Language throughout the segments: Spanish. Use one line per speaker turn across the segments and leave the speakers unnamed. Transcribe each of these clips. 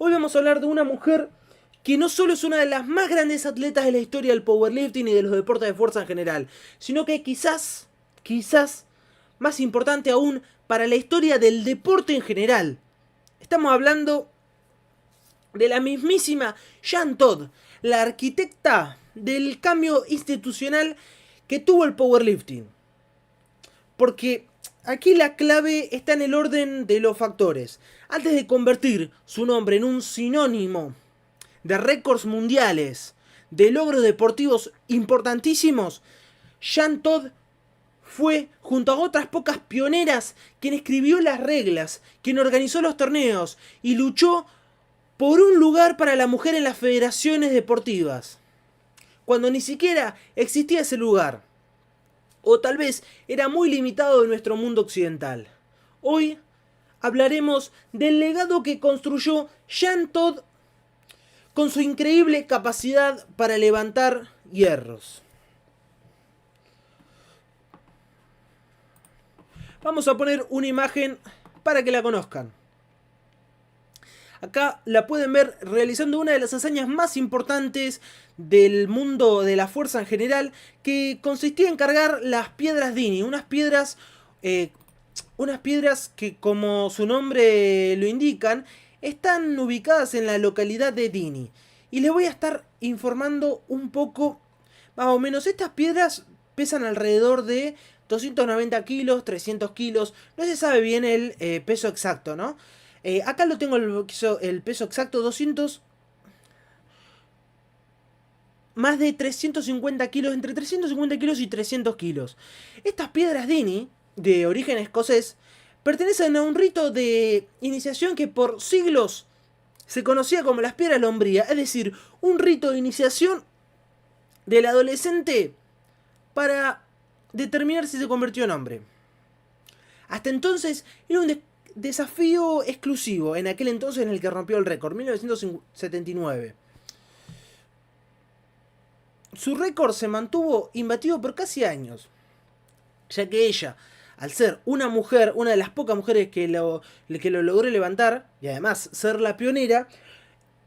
Hoy vamos a hablar de una mujer que no solo es una de las más grandes atletas de la historia del powerlifting y de los deportes de fuerza en general, sino que quizás, más importante aún para la historia del deporte en general. Estamos hablando de la mismísima Jeanne Todt, la arquitecta del cambio institucional que tuvo el powerlifting. Porque aquí la clave está en el orden de los factores. Antes de convertir su nombre en un sinónimo de récords mundiales, de logros deportivos importantísimos, Jeanne Todt fue, junto a otras pocas pioneras, quien escribió las reglas, quien organizó los torneos y luchó por un lugar para la mujer en las federaciones deportivas, cuando ni siquiera existía ese lugar. O tal vez era muy limitado en nuestro mundo occidental. Hoy hablaremos del legado que construyó Jeanne Todt con su increíble capacidad para levantar hierros. Vamos a poner una imagen para que la conozcan. Acá la pueden ver realizando una de las hazañas más importantes del mundo de la fuerza en general, que consistía en cargar las piedras Dini, unas piedras que, como su nombre lo indican, están ubicadas en la localidad de Dini. Y les voy a estar informando un poco, más o menos. Estas piedras pesan alrededor de 290 kilos, 300 kilos, no se sabe bien el peso exacto, ¿no? Acá lo tengo el peso exacto, más de 350 kilos, entre 350 kilos y 300 kilos. Estas piedras Dini, de origen escocés, pertenecen a un rito de iniciación que por siglos se conocía como las piedras lombría, es decir, un rito de iniciación del adolescente para determinar si se convirtió en hombre. Hasta entonces era un desafío exclusivo, en aquel entonces en el que rompió el récord, 1979. Su récord se mantuvo imbatido por casi años, ya que ella, al ser una mujer, una de las pocas mujeres que lo logró levantar, y además ser la pionera,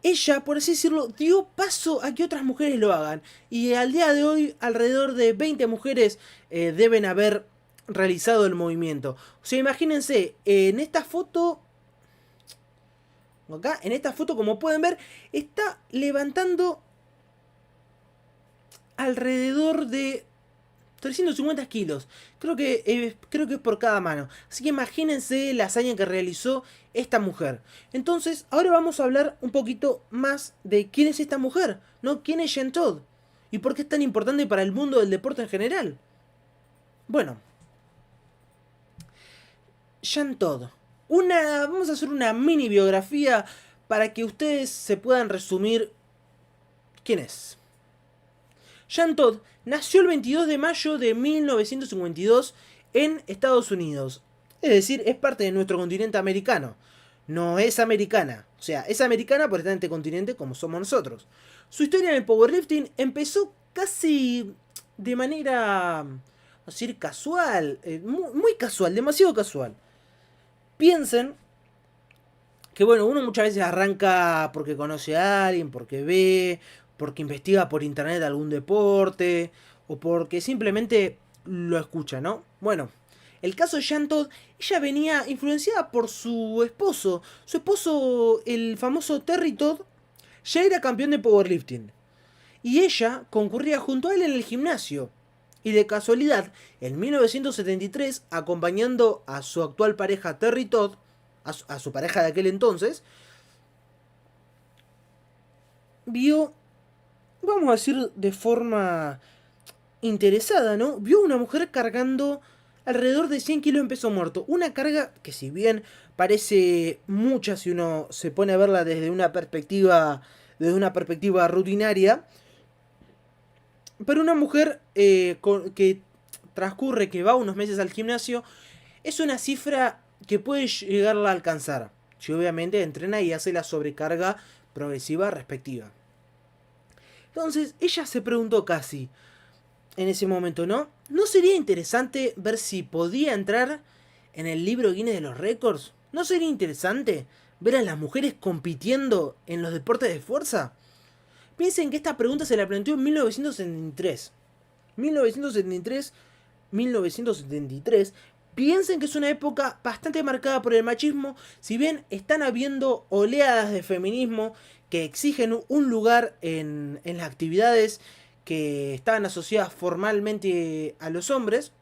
ella, por así decirlo, dio paso a que otras mujeres lo hagan. Y al día de hoy, alrededor de 20 mujeres deben haber realizado el movimiento. O sea, imagínense, en esta foto, acá, en esta foto, como pueden ver, está levantando alrededor de 350 kilos. Creo que es por cada mano. Así que imagínense la hazaña que realizó esta mujer. Entonces, ahora vamos a hablar un poquito más de quién es esta mujer, ¿no? ¿Quién es Jeanne Todt? ¿Y por qué es tan importante para el mundo del deporte en general? Bueno, Jeanne Todt. Vamos a hacer una mini biografía para que ustedes se puedan resumir quién es. Jeanne Todt nació el 22 de mayo de 1952 en Estados Unidos. Es decir, es parte de nuestro continente americano. No es americana. O sea, es americana por estar en este continente como somos nosotros. Su historia en el powerlifting empezó casi de manera, vamos a decir, casual. Muy casual, demasiado casual. Piensen que, bueno, uno muchas veces arranca porque conoce a alguien, porque ve, porque investiga por internet algún deporte, o porque simplemente lo escucha, ¿no? Bueno, el caso de Jeanne Todt, ella venía influenciada por su esposo. Su esposo, el famoso Terry Todd, ya era campeón de powerlifting. Y ella concurría junto a él en el gimnasio. Y de casualidad, en 1973, acompañando a su actual pareja Terry Todd, a su pareja de aquel entonces, vio, vamos a decir de forma interesada, ¿no? Vio a una mujer cargando alrededor de 100 kilos en peso muerto. Una carga que, si bien parece mucha si uno se pone a verla desde una perspectiva rutinaria, pero una mujer que transcurre, que va unos meses al gimnasio, es una cifra que puede llegarla a alcanzar. Si obviamente entrena y hace la sobrecarga progresiva respectiva. Entonces ella se preguntó casi en ese momento, ¿no? ¿No sería interesante ver si podía entrar en el libro Guinness de los récords? ¿No sería interesante ver a las mujeres compitiendo en los deportes de fuerza? Piensen que esta pregunta se la planteó en 1973. 1973, 1973. Piensen que es una época bastante marcada por el machismo, si bien están habiendo oleadas de feminismo que exigen un lugar en las actividades que estaban asociadas formalmente a los hombres.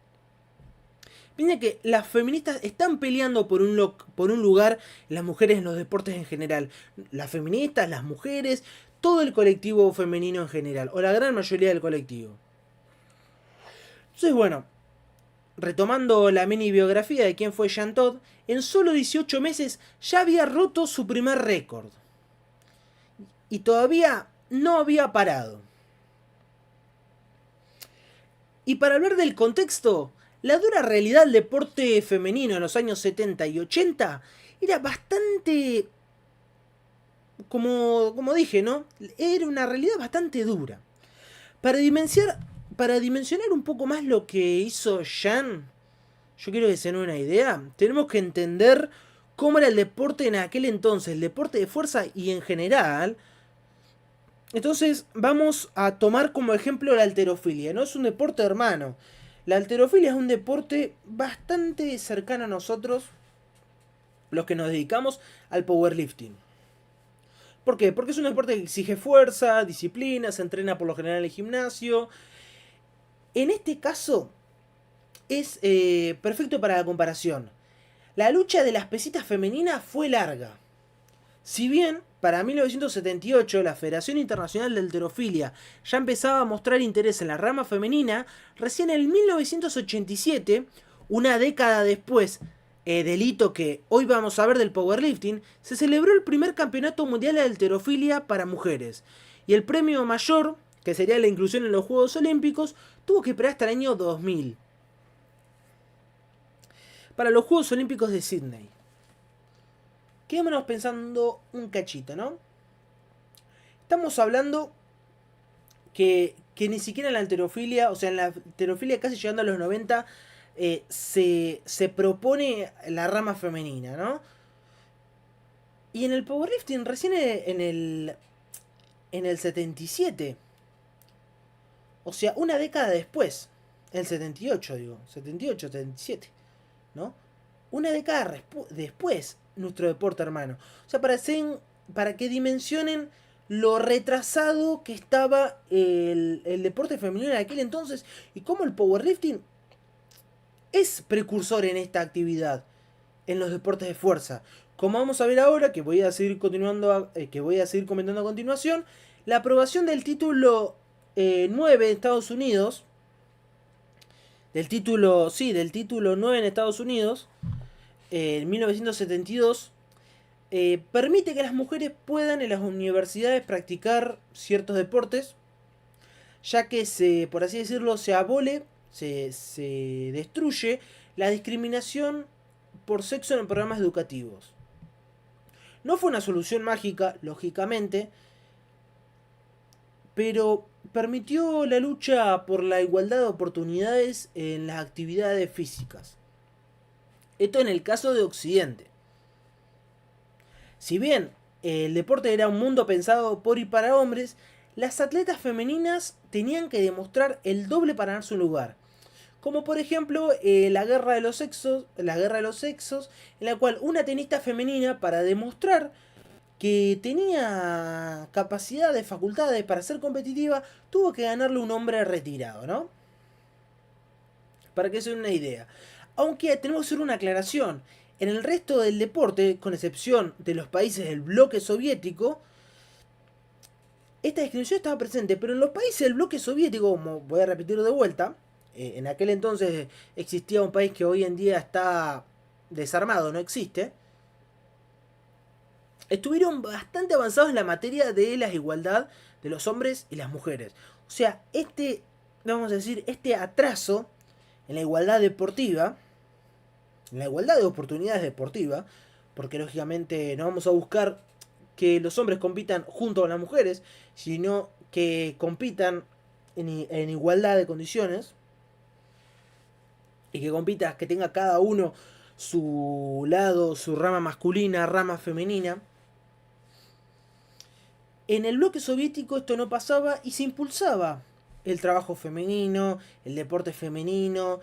Piensen que las feministas están peleando por un lugar en las mujeres en los deportes en general. Las feministas, las mujeres, todo el colectivo femenino en general, o la gran mayoría del colectivo. Entonces, bueno, retomando la mini biografía de quién fue Jean Todt, en solo 18 meses ya había roto su primer récord. Y todavía no había parado. Y para hablar del contexto, la dura realidad del deporte femenino en los años 70 y 80 era bastante, como dije, ¿no? Era una realidad bastante dura. Para dimensionar un poco más lo que hizo Jean, yo quiero que se den una idea. Tenemos que entender cómo era el deporte en aquel entonces, el deporte de fuerza y en general. Entonces vamos a tomar como ejemplo la halterofilia. No es un deporte hermano. La halterofilia es un deporte bastante cercano a nosotros, los que nos dedicamos al powerlifting. ¿Por qué? Porque es un deporte que exige fuerza, disciplina, se entrena por lo general en el gimnasio. En este caso es perfecto para la comparación. La lucha de las pesitas femeninas fue larga. Si bien para 1978 la Federación Internacional de Halterofilia ya empezaba a mostrar interés en la rama femenina, recién en 1987, una década después del hito que hoy vamos a ver del powerlifting, se celebró el primer campeonato mundial de halterofilia para mujeres. Y el premio mayor, que sería la inclusión en los Juegos Olímpicos, tuvo que esperar hasta el año 2000. Para los Juegos Olímpicos de Sydney. Quedémonos pensando un cachito, ¿no? Estamos hablando que ni siquiera en la halterofilia, o sea, en la halterofilia casi llegando a los 90, se propone la rama femenina, ¿no? Y en el powerlifting recién en el 77. O sea, una década después. El 78, digo. 78, 77. ¿No? Una década después, nuestro deporte hermano. O sea, para que dimensionen lo retrasado que estaba el deporte femenino en aquel entonces y cómo el powerlifting es precursor en esta actividad, en los deportes de fuerza. Como vamos a ver ahora, que voy a seguir comentando a continuación, la aprobación del título 9 de Estados Unidos, del título 9 en Estados Unidos, en 1972, permite que las mujeres puedan en las universidades practicar ciertos deportes, ya que por así decirlo, se abole, se destruye la discriminación por sexo en programas educativos. No fue una solución mágica, lógicamente, pero permitió la lucha por la igualdad de oportunidades en las actividades físicas. Esto en el caso de Occidente. Si bien el deporte era un mundo pensado por y para hombres, las atletas femeninas tenían que demostrar el doble para ganarse un lugar. Como por ejemplo la guerra de los sexos, en la cual una tenista femenina, para demostrar que tenía capacidades, facultades para ser competitiva, tuvo que ganarle un hombre retirado, ¿no? Para que se den una idea. Aunque tenemos que hacer una aclaración. En el resto del deporte, con excepción de los países del bloque soviético, esta discriminación estaba presente, pero en los países del bloque soviético, como voy a repetir de vuelta, en aquel entonces existía un país que hoy en día está desarmado, no existe, estuvieron bastante avanzados en la materia de la igualdad de los hombres y las mujeres. O sea, vamos a decir, este atraso en la igualdad deportiva, en la igualdad de oportunidades deportivas, porque lógicamente no vamos a buscar que los hombres compitan junto a las mujeres, sino que compitan en igualdad de condiciones y que compita, que tenga cada uno su lado, su rama masculina, rama femenina. En el bloque soviético esto no pasaba y se impulsaba el trabajo femenino, el deporte femenino.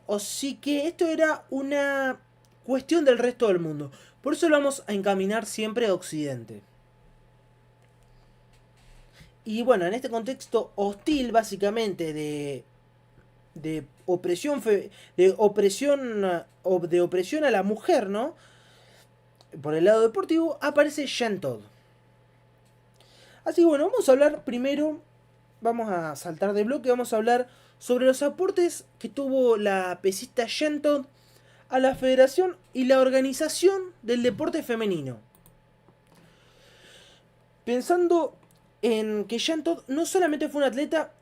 Así que esto era una cuestión del resto del mundo. Por eso lo vamos a encaminar siempre a Occidente. Y bueno, en este contexto hostil básicamente de opresión de opresión de opresión a la mujer, ¿no? Por el lado deportivo aparece Jean Todt. Así que bueno, vamos a hablar primero, vamos a saltar de bloque, vamos a hablar sobre los aportes que tuvo la pesista Jean Todt a la federación y la organización del deporte femenino. Pensando en que Jean Todt no solamente fue una atleta,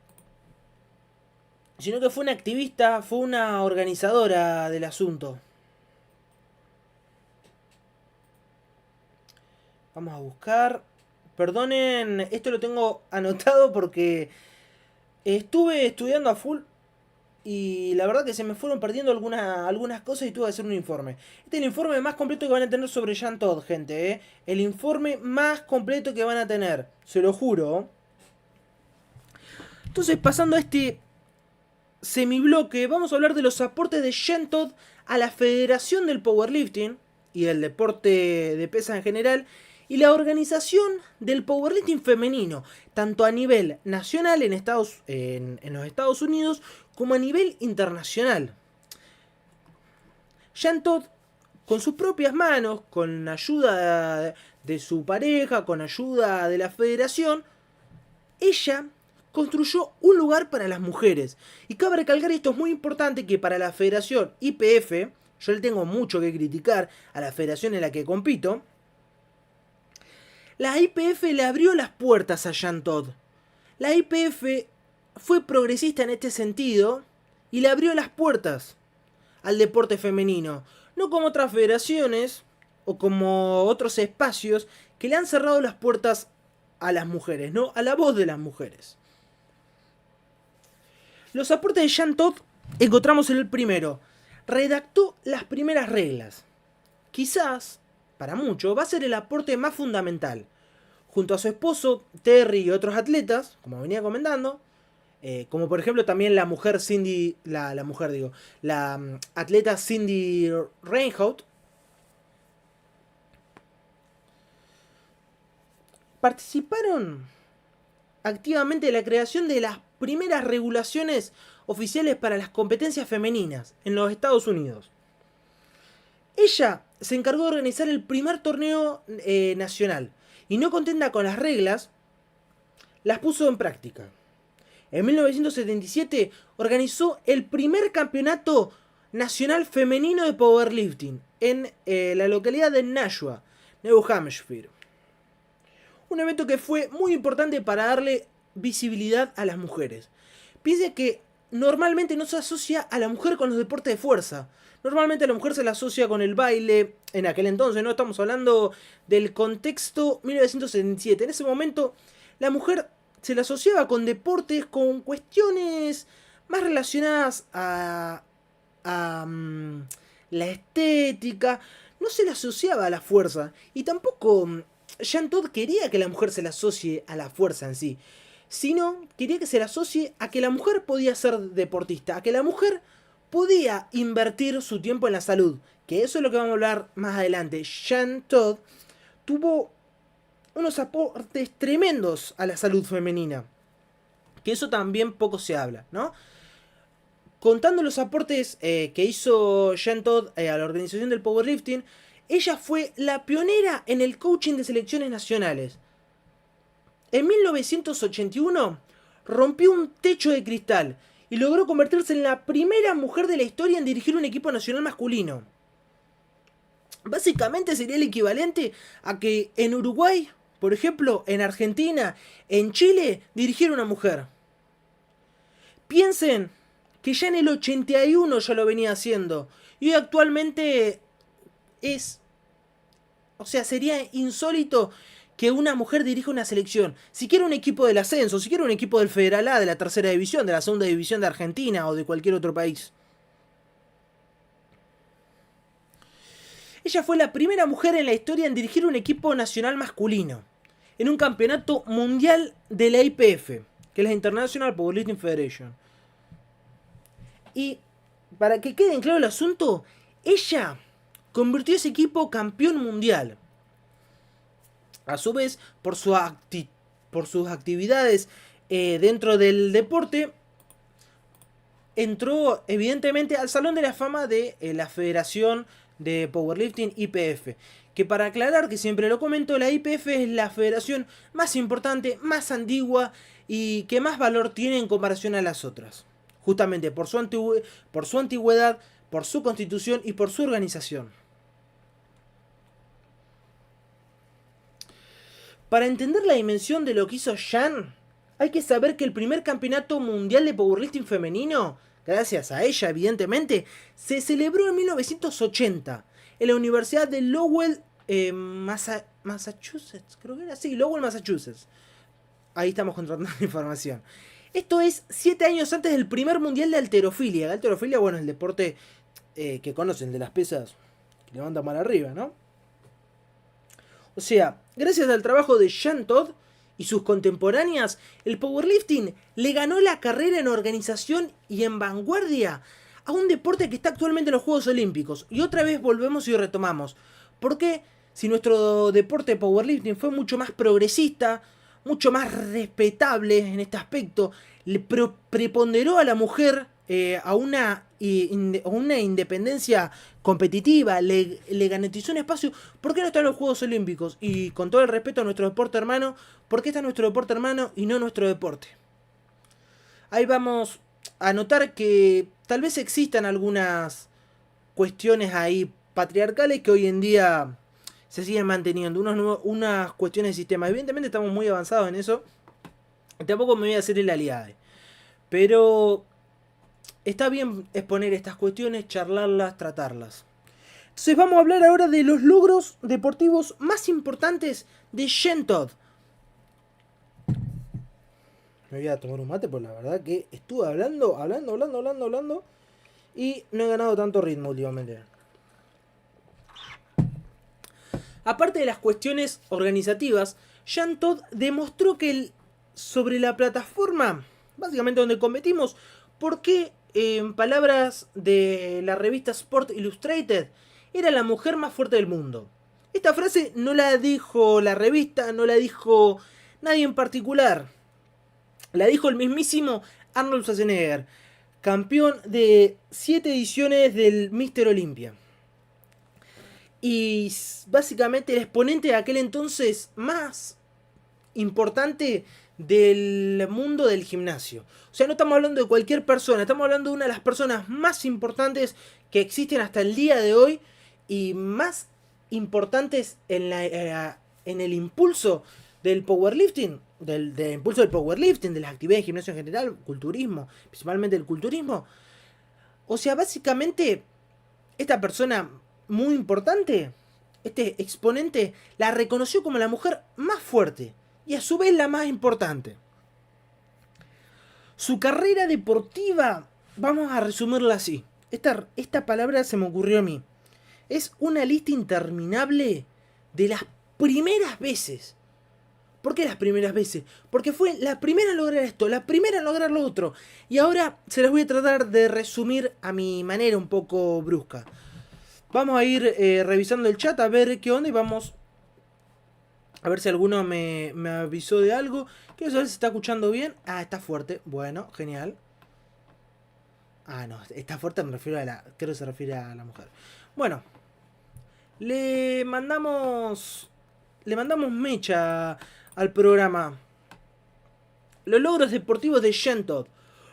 sino que fue una activista, fue una organizadora del asunto. Vamos a buscar. Perdonen, esto lo tengo anotado porque estuve estudiando a full y la verdad que se me fueron perdiendo algunas cosas y tuve que hacer un informe. Este es el informe más completo que van a tener sobre Jean Todt, gente. El informe más completo que van a tener, se lo juro. Entonces, pasando a este semibloque, vamos a hablar de los aportes de Jean Todt a la Federación del Powerlifting y del deporte de pesa en general, y la organización del powerlifting femenino, tanto a nivel nacional en los Estados Unidos como a nivel internacional. Jean Todt, con sus propias manos, con ayuda de su pareja, con ayuda de la federación, ella construyó un lugar para las mujeres. Y cabe recalcar, esto es muy importante, que para la federación IPF, yo le tengo mucho que criticar a la federación en la que compito, la IPF le abrió las puertas a Jean Todt. La IPF fue progresista en este sentido y le abrió las puertas al deporte femenino. No como otras federaciones o como otros espacios que le han cerrado las puertas a las mujeres, ¿no? A la voz de las mujeres. Los aportes de Jean Todt encontramos en el primero. Redactó las primeras reglas. Quizás, para muchos, va a ser el aporte más fundamental. Junto a su esposo, Terry y otros atletas, como venía comentando, como por ejemplo también la atleta Cindy Reinhardt, participaron activamente en la creación de las primeras regulaciones oficiales para las competencias femeninas en los Estados Unidos. Ella se encargó de organizar el primer torneo nacional y, no contenta con las reglas, las puso en práctica. En 1977 organizó el primer campeonato nacional femenino de powerlifting en la localidad de Nashua, New Hampshire. Un evento que fue muy importante para darle visibilidad a las mujeres. Piense que normalmente no se asocia a la mujer con los deportes de fuerza. Normalmente a la mujer se la asocia con el baile, en aquel entonces, no estamos hablando del contexto 1977. En ese momento la mujer se la asociaba con deportes, con cuestiones más relacionadas a la estética. No se la asociaba a la fuerza. Y tampoco Jean Todt quería que la mujer se la asocie a la fuerza en sí, sino quería que se la asocie a que la mujer podía ser deportista, a que la mujer podía invertir su tiempo en la salud, que eso es lo que vamos a hablar más adelante. Jean Todt tuvo unos aportes tremendos a la salud femenina, que eso también poco se habla, ¿no? Contando los aportes que hizo Jean Todt a la organización del powerlifting, ella fue la pionera en el coaching de selecciones nacionales. En 1981 rompió un techo de cristal y logró convertirse en la primera mujer de la historia en dirigir un equipo nacional masculino. Básicamente sería el equivalente a que en Uruguay, por ejemplo, en Argentina, en Chile, dirigiera una mujer. Piensen que ya en el 81 ya lo venía haciendo y hoy actualmente sería insólito que una mujer dirija una selección, siquiera un equipo del ascenso, siquiera un equipo del Federal A, de la tercera división, de la segunda división de Argentina o de cualquier otro país. Ella fue la primera mujer en la historia en dirigir un equipo nacional masculino en un campeonato mundial de la IPF, que es la International Powerlifting Federation. Y para que quede en claro el asunto, ella convirtió ese equipo campeón mundial. A su vez, por sus actividades dentro del deporte, entró evidentemente al Salón de la Fama de la Federación de Powerlifting IPF. Que para aclarar, que siempre lo comento, la IPF es la federación más importante, más antigua y que más valor tiene en comparación a las otras. Justamente por su antigüedad, por su constitución y por su organización. Para entender la dimensión de lo que hizo Jan, hay que saber que el primer campeonato mundial de powerlifting femenino, gracias a ella evidentemente, se celebró en 1980 en la Universidad de Lowell, Massachusetts, creo que era así, Lowell, Massachusetts. Ahí estamos contratando información. Esto es 7 años antes del primer mundial de halterofilia. La halterofilia, bueno, es el deporte que conocen, de las pesas que levantan mal arriba, ¿no? O sea, gracias al trabajo de Jean Todt y sus contemporáneas, el powerlifting le ganó la carrera en organización y en vanguardia a un deporte que está actualmente en los Juegos Olímpicos. Y otra vez volvemos y retomamos. ¿Por qué? Si nuestro deporte powerlifting fue mucho más progresista, mucho más respetable en este aspecto, le preponderó a la mujer a una independencia competitiva, le garantizó un espacio. ¿Por qué no está en los Juegos Olímpicos? Y con todo el respeto a nuestro deporte hermano, ¿por qué está nuestro deporte hermano y no nuestro deporte? Ahí vamos a notar que tal vez existan algunas cuestiones ahí patriarcales que hoy en día se siguen manteniendo, unas cuestiones de sistema. Evidentemente estamos muy avanzados en eso. Tampoco me voy a hacer el aliado. Pero está bien exponer estas cuestiones, charlarlas, tratarlas. Entonces vamos a hablar ahora de los logros deportivos más importantes de Jean Todt. Me voy a tomar un mate, porque la verdad que estuve hablando. Y no he ganado tanto ritmo últimamente. Aparte de las cuestiones organizativas, Jean Todt demostró que sobre la plataforma, básicamente donde competimos, ¿por qué, en palabras de la revista Sport Illustrated, era la mujer más fuerte del mundo? Esta frase no la dijo la revista, no la dijo nadie en particular. La dijo el mismísimo Arnold Schwarzenegger, campeón de 7 ediciones del Mr. Olympia. Y básicamente el exponente de aquel entonces más importante del mundo del gimnasio. O sea, no estamos hablando de cualquier persona, estamos hablando de una de las personas más importantes que existen hasta el día de hoy y más importantes en el impulso del powerlifting, del impulso del powerlifting, de las actividades de gimnasio en general, culturismo, principalmente el culturismo. O sea, básicamente esta persona muy importante, este exponente, la reconoció como la mujer más fuerte y a su vez la más importante. Su carrera deportiva, vamos a resumirla así. Esta palabra se me ocurrió a mí. Es una lista interminable de las primeras veces. ¿Por qué las primeras veces? Porque fue la primera en lograr esto, la primera en lograr lo otro. Y ahora se las voy a tratar de resumir a mi manera un poco brusca. Vamos a ir revisando el chat a ver qué onda y vamos a ver si alguno me avisó de algo. Quiero saber si está escuchando bien. Ah, está fuerte. Bueno, genial. Ah, no, está fuerte me refiero creo que se refiere a la mujer. Bueno, le mandamos mecha al programa. Los logros deportivos de Jean Todt.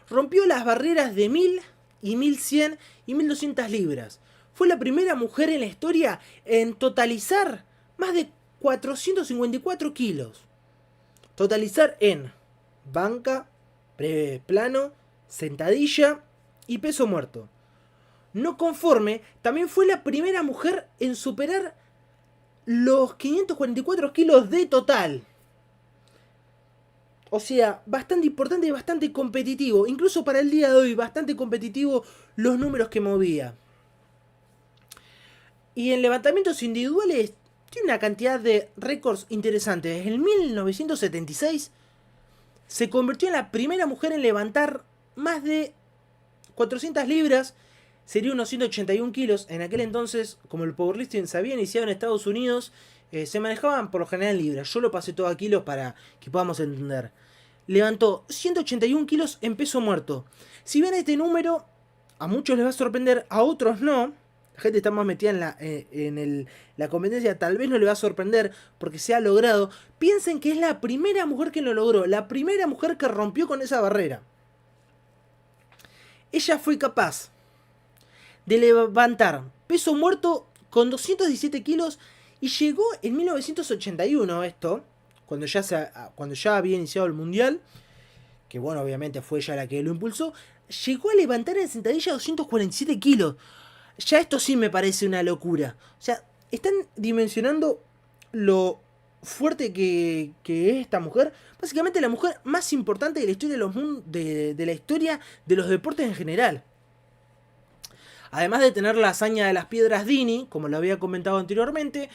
Rompió las barreras de 1000 y 1100 y 1200 libras. Fue la primera mujer en la historia en totalizar más de 454 kilos. Totalizar en banca, plano, sentadilla y peso muerto. No conforme, también fue la primera mujer en superar los 544 kilos de total. O sea, bastante importante y bastante competitivo. Incluso para el día de hoy, bastante competitivo los números que movía. Y en levantamientos individuales tiene una cantidad de récords interesantes. En 1976 se convirtió en la primera mujer en levantar más de 400 libras, sería unos 181 kilos. En aquel entonces, como el powerlifting se había iniciado en Estados Unidos, se manejaban por lo general en libras. Yo lo pasé todo a kilos para que podamos entender. Levantó 181 kilos en peso muerto. Si bien este número a muchos les va a sorprender, a otros no. La gente está más metida la competencia, tal vez no le va a sorprender porque se ha logrado. Piensen que es la primera mujer que lo logró, la primera mujer que rompió con esa barrera. Ella fue capaz de levantar peso muerto con 217 kilos y llegó en 1981 esto, cuando ya había iniciado el mundial, que bueno, obviamente fue ella la que lo impulsó, llegó a levantar en sentadilla 247 kilos. Ya esto sí me parece una locura. O sea, están dimensionando lo fuerte que es esta mujer. Básicamente la mujer más importante de la historia de la historia de los deportes en general. Además de tener la hazaña de las piedras Dini, como lo había comentado anteriormente,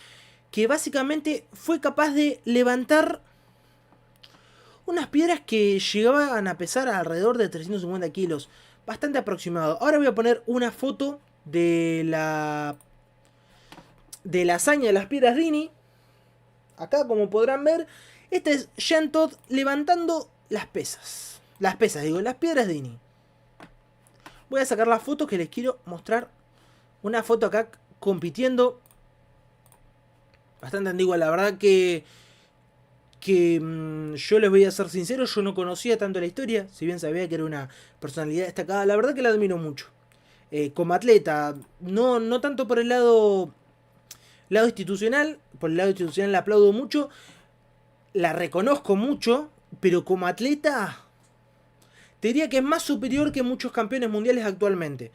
que básicamente fue capaz de levantar unas piedras que llegaban a pesar alrededor de 350 kilos. Bastante aproximado. Ahora voy a poner una foto de la hazaña de las piedras Dini. Acá, como podrán ver, este es Jean Todt levantando las pesas. Las piedras Dini. Voy a sacar la foto que les quiero mostrar. Una foto acá compitiendo. Bastante antigua, la verdad que yo les voy a ser sincero, yo no conocía tanto la historia, si bien sabía que era una personalidad destacada, la verdad que la admiro mucho. Como atleta, no tanto por el lado institucional, por el lado institucional la aplaudo mucho, la reconozco mucho, pero como atleta te diría que es más superior que muchos campeones mundiales actualmente,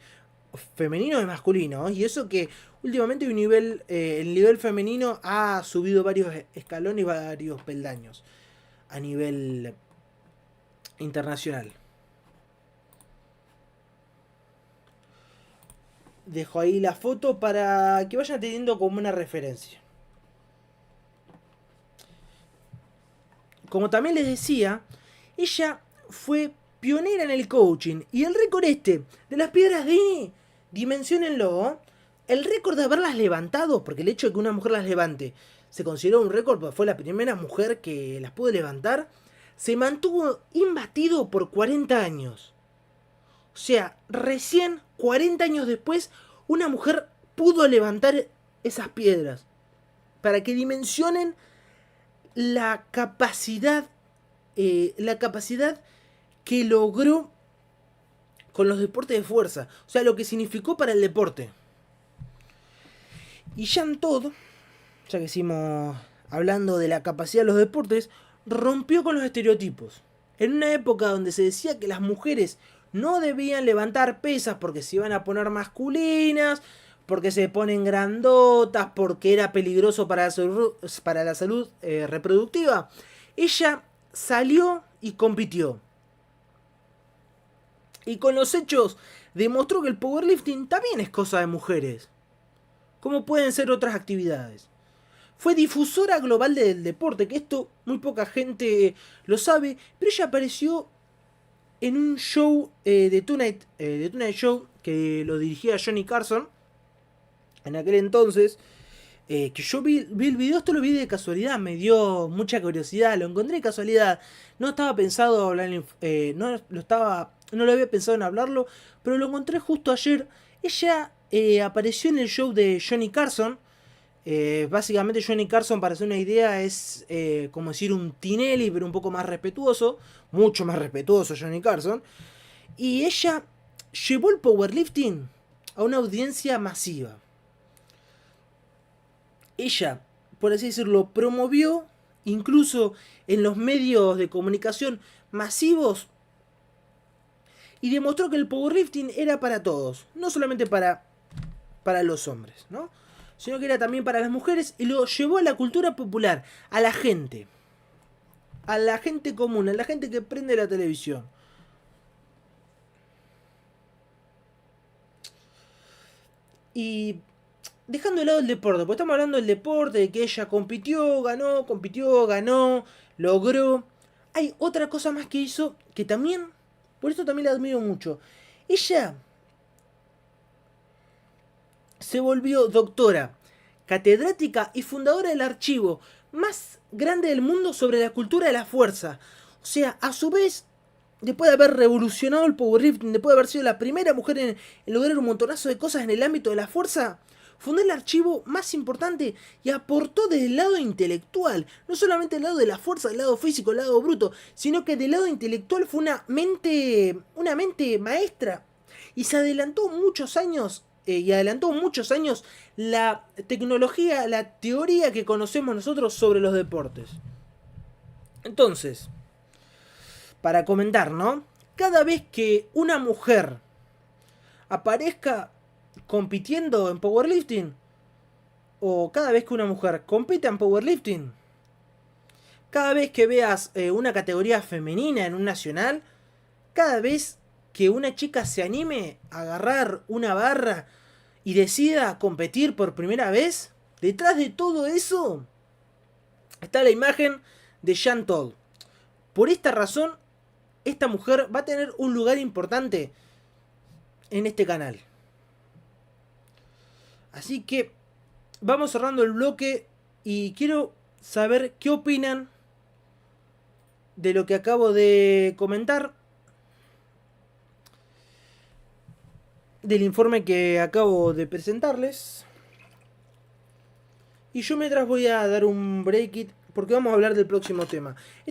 femenino y masculino, y eso que últimamente el nivel femenino ha subido varios escalones y varios peldaños a nivel internacional. Dejo ahí la foto para que vayan teniendo como una referencia. Como también les decía, ella fue pionera en el coaching. Y el récord de las piedras Dini, dimensionenlo, el récord de haberlas levantado, porque el hecho de que una mujer las levante se consideró un récord porque fue la primera mujer que las pudo levantar, se mantuvo imbatido por 40 años. O sea, recién 40 años después, una mujer pudo levantar esas piedras. Para que dimensionen la capacidad que logró con los deportes de fuerza. O sea, lo que significó para el deporte. Y Jean Todt, ya que hicimos hablando de la capacidad de los deportes, rompió con los estereotipos. En una época donde se decía que las mujeres no debían levantar pesas porque se iban a poner masculinas, porque se ponen grandotas, porque era peligroso para la salud reproductiva, ella salió y compitió. Y con los hechos demostró que el powerlifting también es cosa de mujeres, como pueden ser otras actividades. Fue difusora global del deporte, que esto muy poca gente lo sabe, pero ella apareció en un show de Tonight Show que lo dirigía Johnny Carson en aquel entonces. Que yo vi el video, esto lo vi de casualidad, me dio mucha curiosidad, lo encontré de casualidad. No estaba pensado hablar, no lo había pensado en hablarlo, pero lo encontré justo ayer. Ella apareció en el show de Johnny Carson. Básicamente Johnny Carson, para hacer una idea, es como decir un Tinelli, pero un poco más respetuoso, mucho más respetuoso Johnny Carson. Y ella llevó el powerlifting a una audiencia masiva. Ella, por así decirlo, promovió incluso en los medios de comunicación masivos y demostró que el powerlifting era para todos, no solamente para los hombres, ¿no? Sino que era también para las mujeres, y lo llevó a la cultura popular, a la gente común, a la gente que prende la televisión. Y dejando de lado el deporte, porque estamos hablando del deporte, de que ella compitió, ganó, logró. Hay otra cosa más que hizo que también, por eso también la admiro mucho. Ella se volvió doctora, catedrática y fundadora del archivo más grande del mundo sobre la cultura de la fuerza. O sea, a su vez, después de haber revolucionado el powerlifting, después de haber sido la primera mujer en lograr un montonazo de cosas en el ámbito de la fuerza, fundó el archivo más importante y aportó desde el lado intelectual, no solamente del lado de la fuerza, del lado físico, del lado bruto, sino que del lado intelectual fue una mente maestra y se adelantó muchos años la tecnología, la teoría que conocemos nosotros sobre los deportes. Entonces, para comentar, ¿no? Cada vez que una mujer aparezca compitiendo en powerlifting, o cada vez que una mujer compita en powerlifting, cada vez que veas una categoría femenina en un nacional, cada vez que una chica se anime a agarrar una barra y decida competir por primera vez, detrás de todo eso está la imagen de Jean Todt. Por esta razón, esta mujer va a tener un lugar importante en este canal. Así que vamos cerrando el bloque y quiero saber qué opinan de lo que acabo de comentar, del informe que acabo de presentarles. Y yo mientras voy a dar un break it porque vamos a hablar del próximo tema.